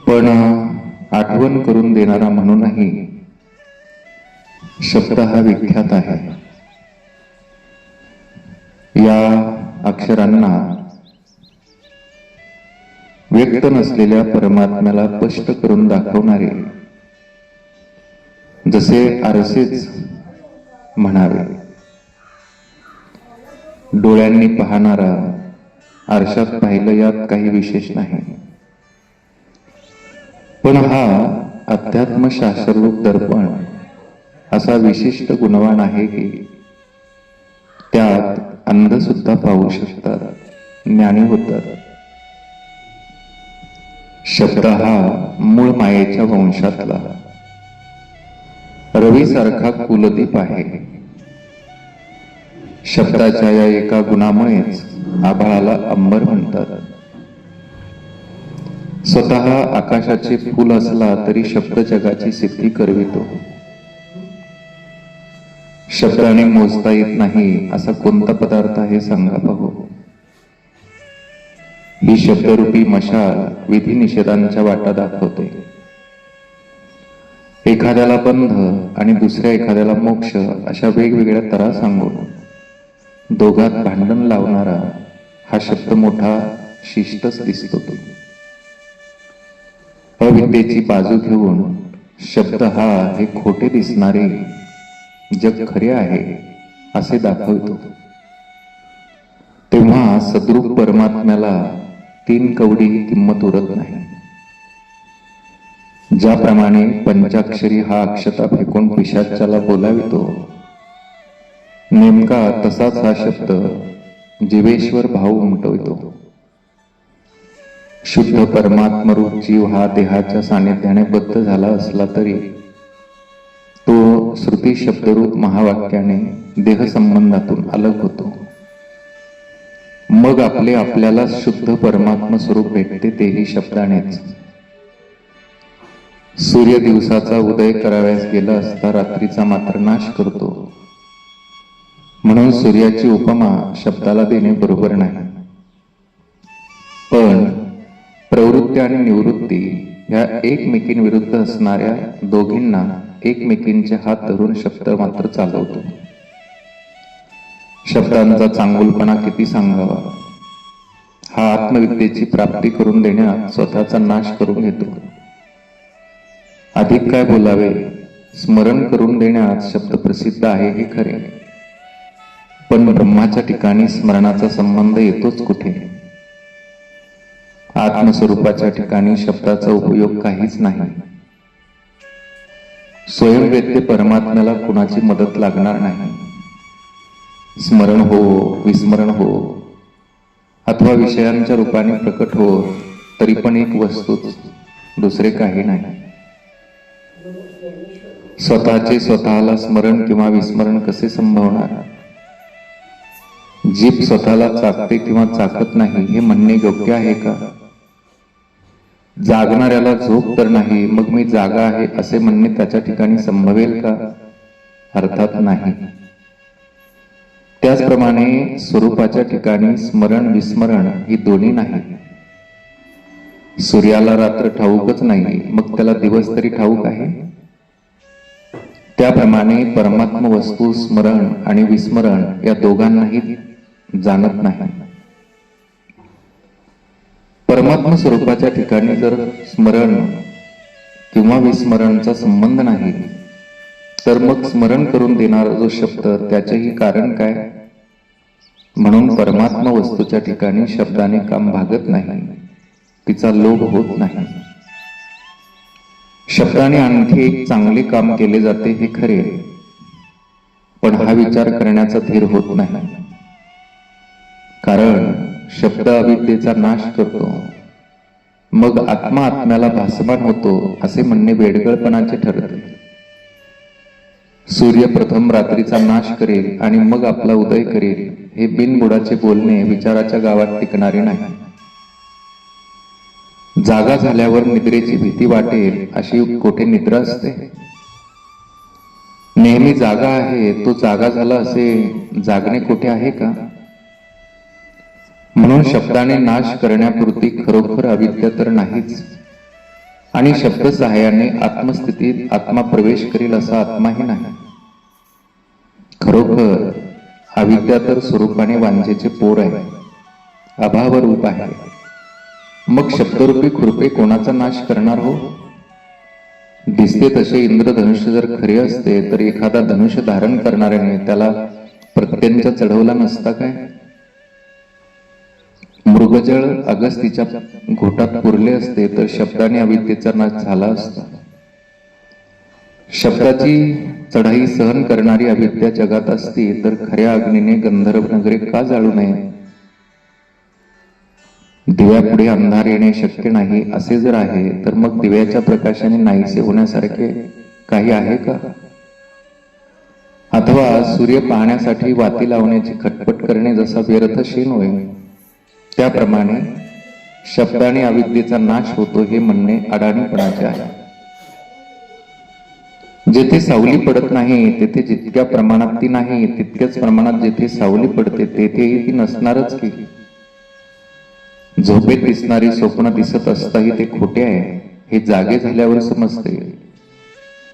पण आठवण करून देणारा म्हणूनही शब्द हा विख्यात आहे. या अक्षरांना व्यक्त नसलेल्या परमात्म्याला स्पष्ट करून दाखवणारे जसे आरसेच म्हणावे. डोळ्यांनी पाहणारा आरशात पाहिलं यात काही विशेष नाही, पण हा अध्यात्मशास्त्ररूप दर्पण असा विशिष्ट गुणवान आहे की त्यात अंध सुद्धा पाहू शकतात, ज्ञानी होतात. शब्द हा मूळ मायेच्या वंशातला रवीसारखा कुलदीप आहे. शब्दाच्या या एका गुणामुळेच आभाळाला अंबर म्हणतात. स्वतः आकाशाचे फूल असला तरी शब्द जगाची सिद्धी करवितो. शब्दाने मोजता येत नाही असा कोणता पदार्थ आहे सांगा पाहू. ही शब्दरूपी मशाल विधी निषेधांच्या वाटा दाखवते. एखाद्याला बंध आणि दुसऱ्या एखाद्याला मोक्ष अशा वेगवेगळ्या तरा सांगून दोघात भांडण लावणारा हा शब्द मोठा शिष्टच दिसतो. अविद्येची बाजू घेऊन शब्द हा हे खोटे दिसणारे जग खरे आहे असे दाखवतो. तेव्हा सद्रूप परमात्म्याला 3 कवडी किंमत उरत नाही. ज्याप्रमाणे पंचाक्षरी हा अक्षता फेकून पिशाच्याला बोलावितो, नेमका तसाच हा शब्द जीवेश्वर भाव उमटवितो. शुद्ध परमात्मरूप जीव हा देहाच्या सानिध्याने बद्ध झाला असला तरी तो श्रुती शब्दरूप महावाक्याने देहसंबंधातून अलग होतो. मग आपल्याला शुद्ध परमात्म स्वरूप भेटते, तेही शब्दानेच. सूर्य दिवसाचा उदय कराव्यास गेला असता रात्रीचा मात्र नाश करतो, म्हणून सूर्याची उपमा शब्दाला देणे बरोबर नाही. पण प्रवृत्ती आणि निवृत्ती ह्या एकमेकींविरुद्ध असणाऱ्या दोघींना एकमेकींचे हात धरून शब्द मात्र चालवतो. शब्दांचा चांगुलपणा किती सांगावा. हा आत्मविद्येची प्राप्ती करून देण्यात स्वतःचा नाश करून घेतो. अधिक काय बोलावे, स्मरण करून देण्यात शब्द प्रसिद्ध आहे हे खरे, पण ब्रह्माच्या ठिकाणी स्मरणाचा संबंध येतोच कुठे. आत्मस्वरूपाच्या ठिकाणी शब्दाचा उपयोग काहीच नाही. स्वयंवेद्य परमात्म्याला कुणाची मदत लागणार नाही. स्मरण हो, विस्मरण हो, अथवा विषयांच्या रूपाने प्रकट हो, तरी पण एक वस्तूच, दुसरे काही नाही. स्वतःचे स्वतःला स्मरण किंवा विस्मरण कसे संभवणार. जीभ स्वतःला चाकते किंवा चाकत नाही हे म्हणणे योग्य आहे का. जागणाऱ्याला झोप तर नाही, मग मी जागा आहे असे म्हणणे त्याच्या ठिकाणी संभवेल का. अर्थात नाही. त्याचप्रमाणे स्वरूपाच्या ठिकाणी स्मरण विस्मरण ही दोन्ही नाही. सूर्याला रात्र ठाऊकच नाही, मग त्याला दिवस तरी ठाऊक आहे. त्याप्रमाणे परमात्म वस्तू स्मरण आणि विस्मरण या दोघांनाही जाणत नाही. परमात्म स्वरूपाच्या ठिकाणी जर स्मरण किंवा विस्मरणचा संबंध नाही, तर मग स्मरण करून देणारा जो शब्द त्याचेही कारण काय. म्हणून परमात्मा वस्तूच्या ठिकाणी शब्दाने काम भागत नाही, तिचा लोभ होत नाही. शब्दाने आणखी एक चांगले काम केले जाते हे खरे, पण हा विचार करण्याचा धीर होत नाही. कारण शब्द अविद्येचा नाश करतो, मग आत्मा आत्म्याला भासमान होतो असे म्हणणे वेडगळपणाचे ठरते. सूर्य प्रथम रात्रीचा नाश करेल आणि मग आपला उदय करेल हे बिनबुडाचे बोलणे विचाराच्या गावात टिकणारे नाही. जागा झाल्यावर निद्रेची भीती वाटेल अशी कोठे निद्रा असते. नेहमी जागा आहे तो जागा झाला असे जागणे कोठे आहे का. म्हणून शब्दाने नाश करण्यापुरती खरोखर अविद्या तर नाहीच, आणि शब्द सहाय्याने आत्मस्थितीत आत्मा प्रवेश करील असा आत्माही नाही. खरोखर अविद्या तर स्वरूपाने वांझेचे पोर आहे, अभाव रूप आहे. मग शब्दरूपी खुरपे कोणाचा नाश करणार हो? दिसते तसे इंद्रधनुष्य जर खरे असते तर एखादा धनुष्य धारण करणाऱ्याने त्याला प्रत्यंच चढवला नसता काय? मृगजळ अगस्तीच्या घोटात पुरले असते तर शब्दाने अविद्येचा नाश झाला असता. शब्दाची चढाई सहन करणारी अविद्या जगात असती तर खऱ्या अग्नीने गंधर्व नगरे का जाळू नये? दिव्यापुढे अंधार येणे शक्य नाही असे जर आहे तर मग दिव्याच्या प्रकाशाने नाहीसे होण्यासारखे काही आहे का? अथवा सूर्य पाहण्यासाठी वाती लावण्याची खटपट करणे जसा व्यर्थ शेण होय, त्याप्रमाणे शब्दाने अविद्येचा नाश होतो हे म्हणणे अडाणीपणाचे आहे. जेथे सावली पडत नाही तेथे जितक्या प्रमाणात ती नाही, तितक्याच प्रमाणात जेथे सावली पडते तेथेही ती नसणारच की. झोपेत दिसणारी स्वप्न दिसत असताही ते खोटे आहे हे जागे झाल्यावर समजते.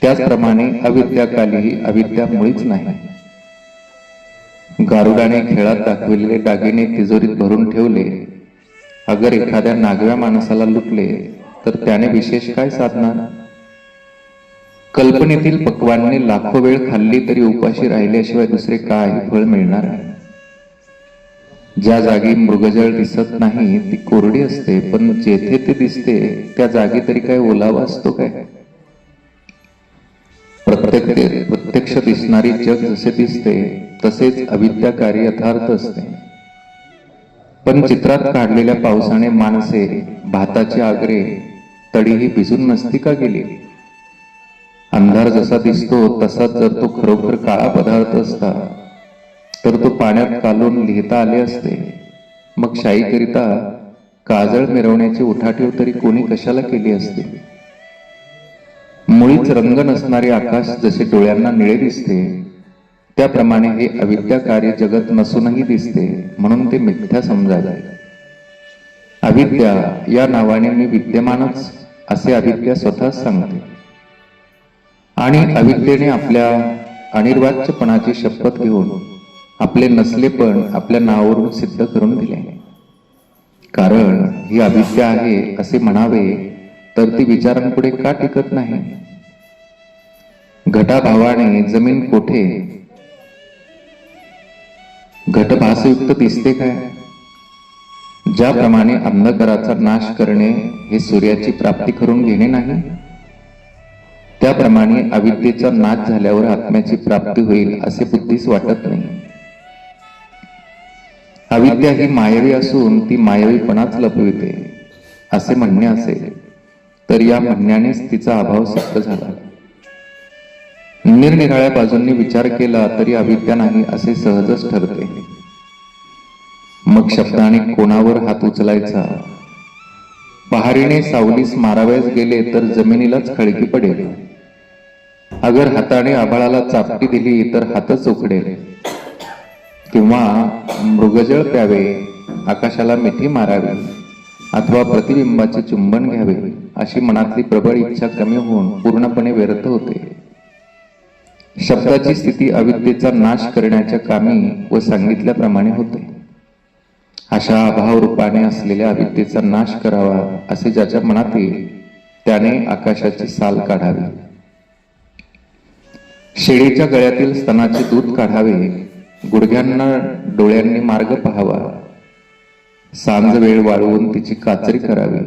त्याचप्रमाणे अविद्याकालीही अविद्या मुळीच नाही. गारुडाने खेळात दाखविलेले दागिने तिजोरीत भरून ठेवले, अगर एखाद्या नागव्या माणसाला लुटले तर त्याने विशेष काय साधणार? कल्पनेतील पक्वांनी लाखो वेळ खाल्ली तरी उपाशी राहिल्याशिवाय दुसरे काय फळ मिळणार आहे? ज्या जागी मृगजळ दिसत नाही ती कोरडी असते, पण जेथे ते दिसते त्या जागी तरी काय ओलावा असतो काय? प्रत्यक्ष दिसणारी जग जसे दिसते तसेच अविद्याकारी यथार्थ असते. पण चित्रात काढलेल्या पावसाने माणसे भाताची आगरे तडीही भिजून नसती का गेली? अंधार जसा दिसतो तसाच जर तो खरोखर काळा पदार्थ असता तर तो पाण्यात कालून लिहिता आले असते. मग शाईकरिता काजळ मिरवण्याची उठाठेव तरी कोणी कशाला केली असते? मुळीच रंग नसणारे आकाश जसे डोळ्यांना निळे दिसते त्याप्रमाणे हे अविद्याकारी जगत नसूनही दिसते, म्हणून ते मिथ्या समजावे. अविद्या या नावाने मी विद्यमानच असे अविद्या स्वतःच सांगते. आणि अविद्येने आपल्या अनिर्वाच्यपणाची शपथ घेऊन आपले नसलेपण आपल्या नावावरून सिद्ध करून दिले. कारण ही अविद्या आहे असे म्हणावे तर ती विचारांपुढे का टिकत नाही? घटाभावाने जमीन कोठे घटभासयुक्त दिसते काय? ज्याप्रमाणे अंधकाराचा नाश करणे हे सूर्याची प्राप्ती करून घेणे नाही, त्याप्रमाणे अविद्येचा नाश झाल्यावर आत्म्याची प्राप्ती होईल असे बुद्धीस वाटत नाही. अविद्या ही मायावी असून ती मायावीपणाच लपविते असे म्हणणे असेल तर या म्हणण्यानेच तिचा अभाव सिद्ध झाला. निरनिराळ्या बाजूंनी विचार केला तरी अविद्या नाही असे सहजच ठरते. मग शब्दाने कोणावर हात उचलायचा? पहारीने सावलीस मारावयास गेले तर जमिनीलाच खळगी पडेल. अगर हाताने आभाळाला चापटी दिली तर हातच उकडेल. किंवा मृगजळ प्यावे, आकाशाला मिठी मारावी अथवा प्रतिबिंबाचे चुंबन घ्यावे अशी मनातली प्रबळ इच्छा कमी होऊन पूर्णपणे व्यर्थ होते. शब्दाची स्थिती अविद्येचा नाश करण्याच्या कामी व सांगितल्याप्रमाणे होते. अशा अभाव रूपाने असलेल्या अविद्येचा नाश करावा असे ज्याच्या मनात येईल त्याने आकाशाची साल काढावी, शेळीच्या गळ्यातील स्तनाचे दूध काढावे, गुडघ्यांना डोळ्यांनी मार्ग पाहावा, सांज वेळ वाळवून तिची काचरी करावी,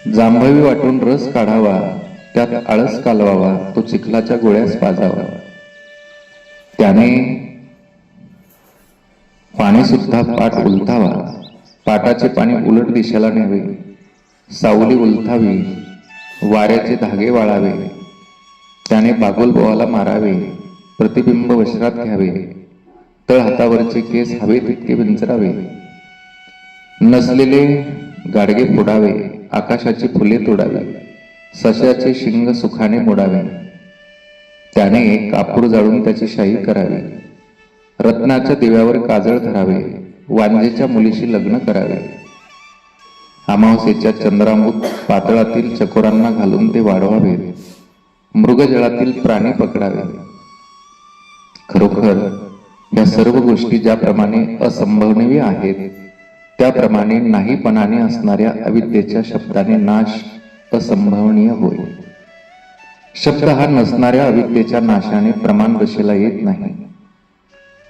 जांभवी वाटून रस काढावा, त्यात आळस कालवावा, तो चिखलाच्या गोळ्यास पाजावा. त्याने पाणी सुद्धा पाठ उलथावा, पाटाचे पाणी उलट दिशेला न्यावे, सावली उलथावी, वाऱ्याचे धागे वाळावे, त्याने बागुलबोवाला मारावे, प्रतिबिंब वशरात घ्यावे, तळ हातावरचे केस हवे तितके विंचरावे, नसलेले गाडगे फोडावे, आकाशाची फुले तोडावी, सश्याचे शिंग सुखाने मोडावे, त्याने कापूर जाळून त्याची शाही करावी, रत्नाच्या दिव्यावर काजळ धरावे, वांजेच्या मुलीशी लग्न करावे, अमावस्येच्या चंद्रामृत पातळातील चकोरांना घालून ते वाढवावे, मृगजळातील प्राणी पकडावे. खरोखर या सर्व गोष्टी ज्याप्रमाणे असंभवनीय आहेत, त्याप्रमाणे नाहीपणाने असणाऱ्या अविद्येच्या शब्दाने नाश असंभवनीय होय. शब्द हा नसणाऱ्या अविद्येच्या नाशाने प्रमाण दशेला येत नाही.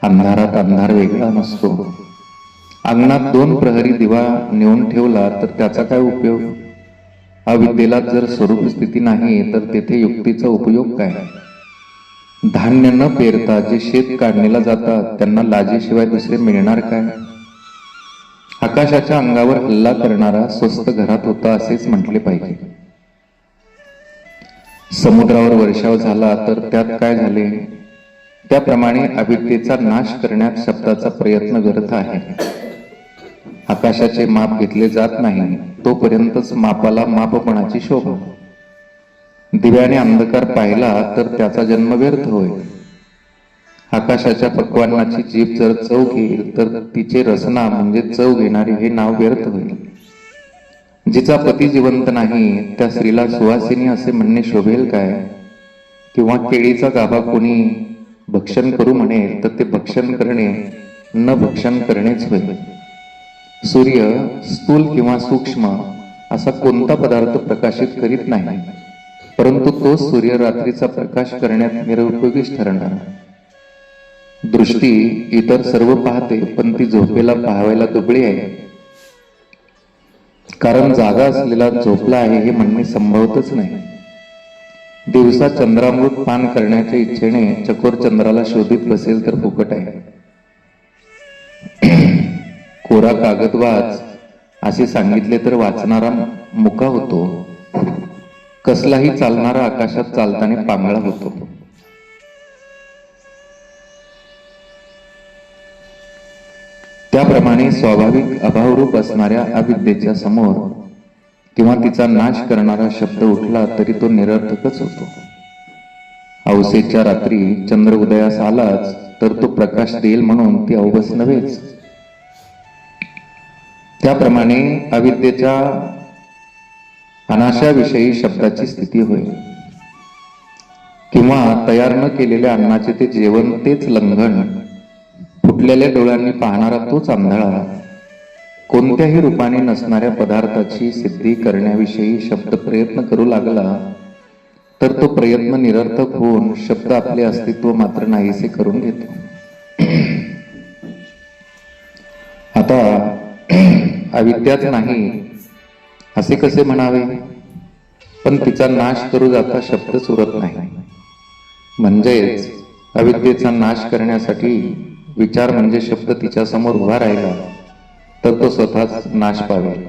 अंधारात अंधार वेगळा नसतो. अंगणात 2 प्रहरी दिवा नेऊन ठेवला तर त्याचा काय उपयोग? अविद्येला जर स्वरूप स्थिती नाही तर तेथे युक्तीचा उपयोग काय? धान्य न पेरता जे शेत काढणीला जातात त्यांना लाजेशिवाय दुसरे मिळणार काय? आकाशाच्या अंगावर हल्ला करणारा स्वस्त घरात होता असेच म्हटले पाहिजे. समुद्रावर वर्षाव झाला तर त्यात काय झाले? त्याप्रमाणे अविद्येचा नाश करण्यात शब्दाचा प्रयत्न व्यर्थ आहे. आकाशाचे माप घेतले जात नाही तोपर्यंतच मापाला मापपणाची शोभा. दिव्याने अंधकार पाहिला तर त्याचा जन्म व्यर्थ होय. आकाशाच्या पक्वान्नाची जीभ जर चव घेईल तर तिचे रसना म्हणजे चव घेणारे हे नाव व्यर्थ होईल. जिचा पती जिवंत नाही त्या स्त्रीला सुवासिनी असे म्हणणे शोभेल काय? किंवा केळीचा गाभा कोणी भक्षण करू म्हणेल तर ते भक्षण करणे न भक्षण करणेच होईल. सूर्य स्थूल किंवा सूक्ष्म असा कोणता पदार्थ प्रकाशित करीत नाही, परंतु तो सूर्य रात्रीचा प्रकाश करण्यात निरुपयोगीच ठरणार. दृष्टी इतर सर्व पाहते पण ती झोपेला पाहायला दुबळी आहे. कारण जागा असलेला झोपला आहे हे म्हणणे संभवतच नाही. दिवसा चंद्रामृत पान करण्याच्या इच्छेने चकोर चंद्राला शोधित बसेल तर फुकट आहे. कोरा कागद वाच असे सांगितले तर वाचणारा मुका होतो. कसलाही चालणारा आकाशात चालताना पांगळा होतो. त्याप्रमाणे स्वाभाविक अभावरूप असणाऱ्या अविद्येच्या समोर किंवा तिचा नाश करणारा शब्द उठला तरी तो निरर्थकच होतो. अवसेच्या रात्री चंद्र उदयास आलाच तर तो प्रकाश देईल म्हणून ती अवबस नव्हेच. त्याप्रमाणे अविद्येच्या अनाशाविषयी शब्दाची स्थिती होय. किंवा तयार न केलेल्या अन्नाचे ते जेवण तेच लंघन, फुटलेल्या डोळ्यांनी पाहणारा तोच आंधळा, कोणत्याही रूपाने नसणाऱ्या पदार्थाची सिद्धी करण्याविषयी शब्द प्रयत्न करू लागला तर तो प्रयत्न निरर्थक होऊन शब्द आपले अस्तित्व मात्र नाहीसे करून घेतो. आता अविद्याच नाही असे कसे म्हणावे? पण तिचा नाश करू जाता शब्दच उरत नाही. म्हणजेच अविद्येचा नाश करण्यासाठी विचार म्हणजे शब्द तिच्या समोर उभा राहिला तर तो स्वतःच नाश पावेल.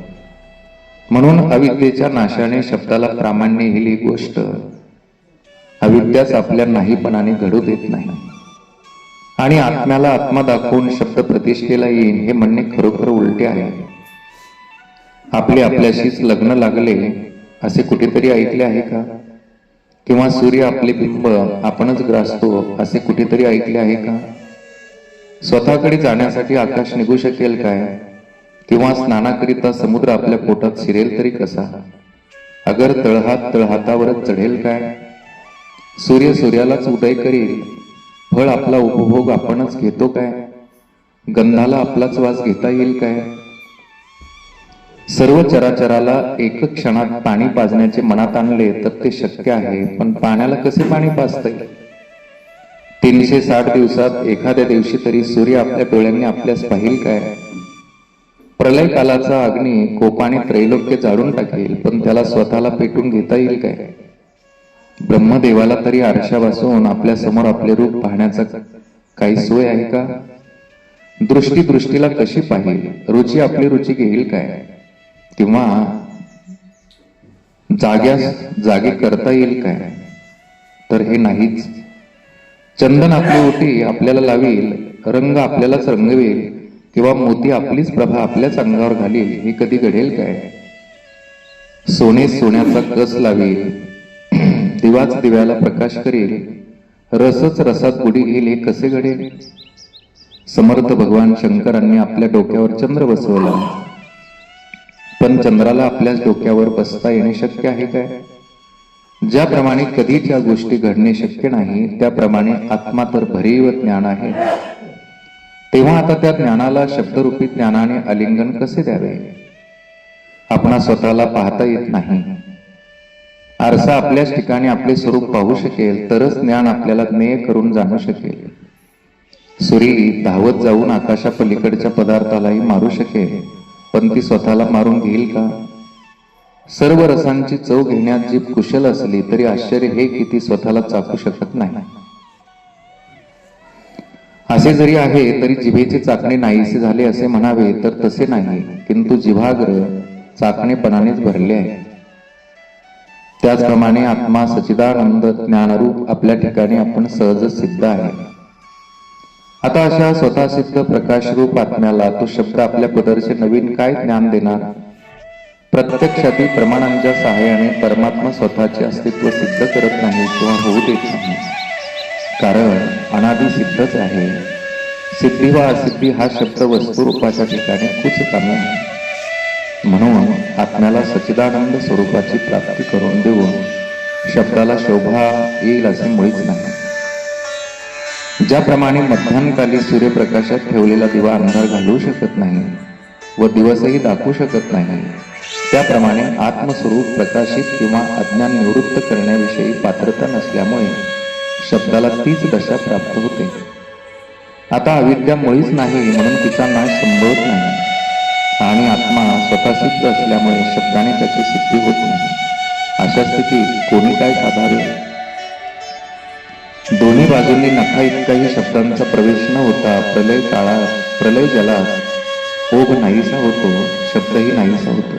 म्हणून अविद्येच्या नाशाने शब्दाला प्रामाण्य ही गोष्ट अविद्याच आपल्या नाहीपणाने घडू देत नाही. आणि आत्म्याला आत्मा दाखवून शब्द प्रतिष्ठेला येईल हे म्हणणे खरोखर उलटे आहे. आपले आपल्याशीच लग्न लागले असे कुठेतरी ऐकले आहे का? किंवा सूर्य आपले बिंब आपणच ग्रासतो असे कुठेतरी ऐकले आहे का? स्वतःकडे जाण्यासाठी आकाश निघू शकेल काय? किंवा स्नानाकरिता समुद्र आपल्या पोटात शिरेल तरी कसा? अगर तळहात तळहातावरच चढेल काय? सूर्य सूर्यालाच उदय करील. फळ आपला उपभोग आपणच घेतो काय? गंधाला आपलाच वास घेता येईल काय? सर्व चराचराला एक क्षणात पाणी पाजण्याचे मनात आणले तर ते शक्य आहे, पण पाण्याला कसे पाणी पाजता येईल? 360 दिवसात एखाद्या दिवशी तरी सूर्य आपल्या डोळ्यांनी आपल्यास पाहिल काय? प्रलय कालाचा अग्नी कोपाने त्रैलोक्य जाळून टाकेल, पण त्याला स्वतःला पेटून घेता येईल काय? ब्रह्मदेवाला तरी आरशा बसवून आपल्या समोर आपले रूप पाहण्याचा काही सोय आहे का? दृष्टी दृष्टीला कशी पाहिल? रुची आपली रुची घेईल काय? किंवा जाग्यास जागे करता येईल काय? तर हे नाहीच. चंदन आपली ओटी आपल्याला लावील, रंग आपल्यालाच रंगवेल, किंवा मोती आपलीच प्रभा आपल्याच अंगावर घालील हे कधी घडेल काय? सोने सोन्याचा कस लावेल, दिवाच दिव्याला प्रकाश करेल, रसच रसात बुडी घेईल हे कसे घडेल? समर्थ भगवान शंकरांनी आपल्या डोक्यावर चंद्र बसवला, पण चंद्राला आपल्याच डोक्यावर बसता येणे शक्य आहे काय? ज्याप्रमाणे कधी त्या गोष्टी घडणे शक्य नाही, त्याप्रमाणे आत्मा तर भरीव ज्ञान आहे. तेव्हा आता त्या ज्ञानाला शब्दरूपी ज्ञानाने आलिंगन कसे द्यावे? आपणा स्वतःला पाहता येत नाही. आरसा आपल्याच ठिकाणी आपले स्वरूप पाहू शकेल तरच ज्ञान आपल्याला ज्ञेय करून जाणू शकेल. सुरी धावत जाऊन आकाशा पलीकडच्या पदार्थालाही मारू शकेल, पण ती स्वतःला मारून घेईल का? सर्व रसांची चव घेण्यात जीभ कुशल असली तरी आश्चर्य हे की ती स्वतःला चाखू शकत नाही. असे जरी आहे तरी जिभेचे चाकणे नाहीसे झाले असे म्हणावे तर तसे नाही, किंतु जिव्हाग्र चाकणेपणानेच भरले आहे. त्याचप्रमाणे आत्मा सच्चिदानंद ज्ञानरूप आपल्या ठिकाणी आपण सहज सिद्ध आहे. आता अशा स्वतः सिद्ध प्रकाशरूप आत्म्याला तो शब्द आपल्या पदरचे नवीन काय ज्ञान देणार? प्रत्यक्षातील प्रमाणांच्या सहाय्याने परमात्मा स्वतःचे अस्तित्व सिद्ध करत नाही किंवा होऊ देत नाही, कारण अनादि सिद्धच आहे. सिद्धी वा असिद्धी हा शब्द वस्तुरूपाच्या ठिकाणी खूप कमी आहे. म्हणून आत्म्याला सच्चिदानंद स्वरूपाची प्राप्ती करून देऊन शब्दाला शोभा येईल असे मुळीच नाही. ज्याप्रमाणे मध्यान्हकाली सूर्यप्रकाशात ठेवलेला दिवा अंधार घालवू शकत नाही व दिवसही दाखवू शकत नाही, त्याप्रमाणे आत्मस्वरूप प्रकाशित किंवा अज्ञान निवृत्त करण्याविषयी पात्रता नसल्यामुळे शब्दाला तीच दशा प्राप्त होते. आता अविद्या मुळीच नाही म्हणून तिचा नाश संभवत नाही, आणि आत्मा स्वतः सिद्ध असल्यामुळे शब्दाने त्याची सिद्धी होत नाही. अशा स्थितीत कोणी काय साधावे? दोन्ही बाजूंनी नखा इतकाही शब्दांचा प्रवेश न होता प्रलय जलात ओघ नाहीसा होतो, शब्दही नाहीसा होतो.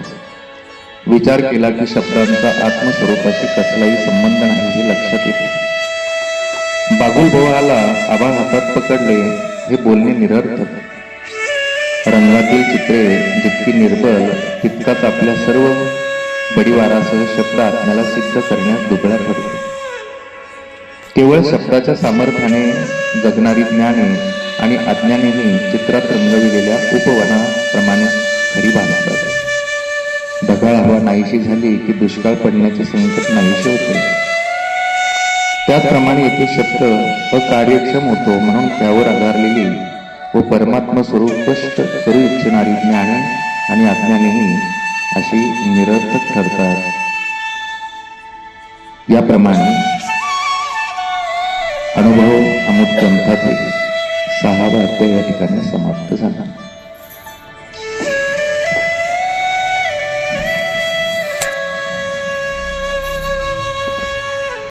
विचार केला की शब्दांचा आत्मस्वरूपाशी कसलाही संबंध नाही हे लक्षात येते. बागुल बोवाला आभाळ हातात पकडले हे बोलणे निरर्थक. रंगातील चित्रे जितकी निर्बल तितकाच आपल्या सर्व बडीवारासह शब्द आत्म्याला सिद्ध करण्यास दुबळा ठरतो. केवळ शब्दाच्या सामर्थ्याने जगणारी ज्ञाने आणि अज्ञानेही चित्रात रंगविलेल्या उपवनाप्रमाणे खरी भासतात. ढगाळ हवा नाहीशी झाली की दुष्काळ पडण्याचे संकट नाहीसे होते. त्याचप्रमाणे येथे शब्द अकार्यक्षम होतो, म्हणून त्यावर आधारलेली व परमात्मा स्वरूप स्पष्ट करू इच्छिणारी ज्ञाने आणि अज्ञानेही अशी निरर्थक ठरतात. याप्रमाणे अनुभव अमुक ग्रंथातील 6वा अध्याय या ठिकाणी समाप्त झाला.